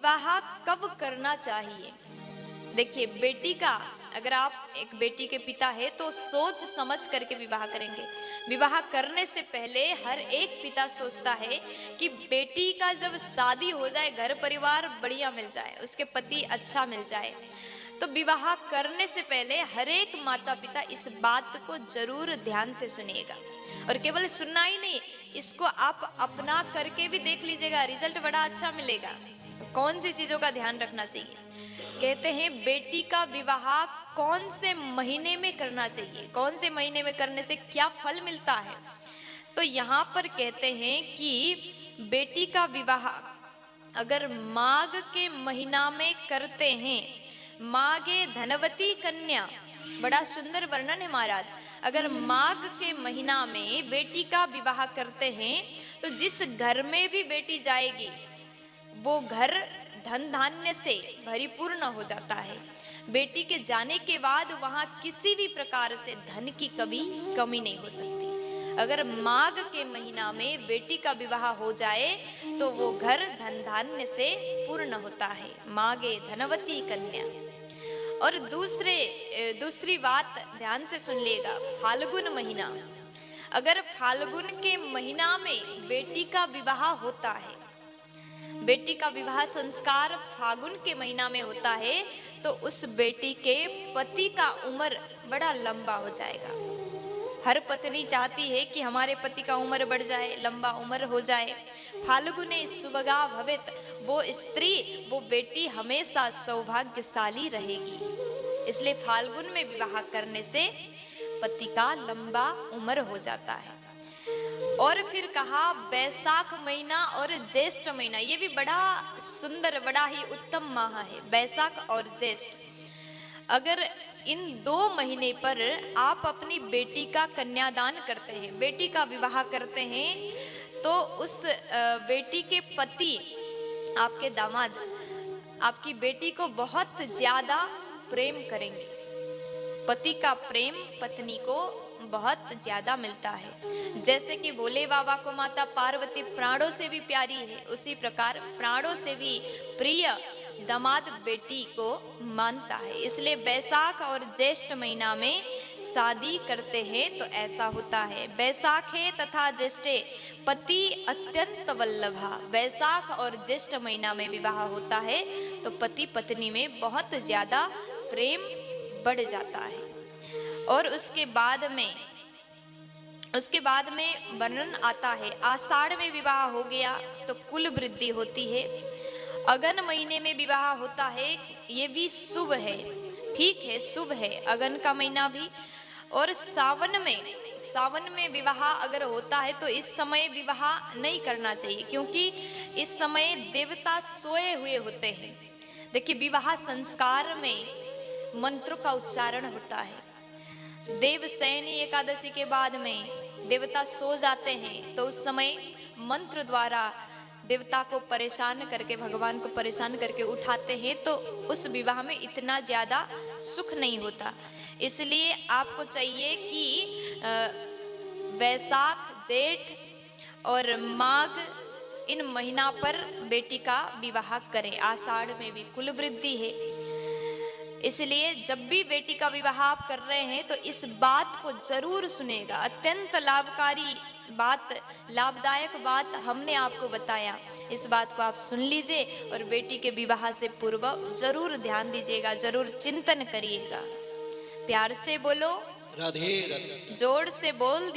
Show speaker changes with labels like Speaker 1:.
Speaker 1: विवाह कब करना चाहिए। देखिए, बेटी का अगर आप एक बेटी के पिता है तो सोच समझ करके विवाह करेंगे। विवाह करने से पहले हर एक पिता सोचता है कि बेटी का जब शादी हो जाए, घर परिवार बढ़िया मिल जाए, उसके पति अच्छा मिल जाए, तो विवाह करने से पहले हर एक माता पिता इस बात को जरूर ध्यान से सुनिएगा। और केवल सुनना ही नहीं, इसको आप अपना करके भी देख लीजिएगा, रिजल्ट बड़ा अच्छा मिलेगा। कौन सी चीजों का ध्यान रखना चाहिए। कहते हैं बेटी का विवाह कौन से महीने में करना चाहिए, कौन से महीने में करने से क्या फल मिलता है। तो यहाँ पर कहते हैं कि बेटी का विवाह अगर माघ के महीना में करते हैं, माघे धनवती कन्या, बड़ा सुंदर वर्णन है महाराज। अगर माघ के महीना में बेटी का विवाह करते हैं तो जिस घर में भी बेटी जाएगी वो घर धन धान्य से भरिपूर्ण हो जाता है। बेटी के जाने के बाद वहां किसी भी प्रकार से धन की कभी कमी नहीं हो सकती। अगर माघ के महीना में बेटी का विवाह हो जाए तो वो घर धन धान्य से पूर्ण होता है। माघे धनवती कन्या। और दूसरी बात ध्यान से सुन लेगा, फाल्गुन महीना। अगर फाल्गुन के महीना में बेटी का विवाह होता है, बेटी का विवाह संस्कार फागुन के महीना में होता है, तो उस बेटी के पति का उम्र बड़ा लंबा हो जाएगा। हर पत्नी चाहती है कि हमारे पति का उम्र बढ़ जाए, लंबा उम्र हो जाए। फाल्गुने सुभगा भवेत, वो स्त्री, वो बेटी हमेशा सौभाग्यशाली रहेगी। इसलिए फाल्गुन में विवाह करने से पति का लंबा उम्र हो जाता है। और फिर कहा बैसाख महीना और ज्येष्ठ महीना, ये भी बड़ा सुंदर, बड़ा ही उत्तम माह है, बैसाख और ज्येष्ठ। अगर इन 2 महीने पर आप अपनी बेटी का कन्यादान करते हैं, बेटी का विवाह करते हैं, तो उस बेटी के पति, आपके दामाद, आपकी बेटी को बहुत ज्यादा प्रेम करेंगे। पति का प्रेम पत्नी को बहुत ज्यादा मिलता है। जैसे कि भोले बाबा को माता पार्वती प्राणों से भी प्यारी है, उसी प्रकार प्राणों से भी प्रिय दामाद बेटी को मानता है। इसलिए बैसाख और ज्येष्ठ महीना में शादी करते हैं तो ऐसा होता है। बैसाखे तथा ज्येष्ठे पति अत्यंत वल्लभा। बैसाख और ज्येष्ठ महीना में विवाह होता है तो पति पत्नी में बहुत ज्यादा प्रेम बढ़ जाता है। और उसके बाद में वर्णन आता है, आषाढ़ में विवाह हो गया तो कुल वृद्धि होती है। अगन महीने में विवाह होता है, ये भी शुभ है, ठीक है, शुभ है अगन का महीना भी। और सावन में विवाह अगर होता है तो इस समय विवाह नहीं करना चाहिए, क्योंकि इस समय देवता सोए हुए होते हैं। देखिए, विवाह संस्कार में मंत्रों का उच्चारण होता है। देवशयनी एकादशी के बाद में देवता सो जाते हैं, तो उस समय मंत्र द्वारा देवता को परेशान करके, भगवान को परेशान करके उठाते हैं, तो उस विवाह में इतना ज्यादा सुख नहीं होता। इसलिए आपको चाहिए कि वैशाख, जेठ और माघ, इन महीना पर बेटी का विवाह करें। आषाढ़ में भी कुल वृद्धि है, इसलिए जब भी बेटी का विवाह आप कर रहे हैं तो इस बात को जरूर सुनेगा। अत्यंत लाभकारी बात, लाभदायक बात हमने आपको बताया, इस बात को आप सुन लीजिए और बेटी के विवाह से पूर्व जरूर ध्यान दीजिएगा, जरूर चिंतन करिएगा। प्यार से बोलो
Speaker 2: राधे राधे।
Speaker 1: जोर से बोल दीजिए।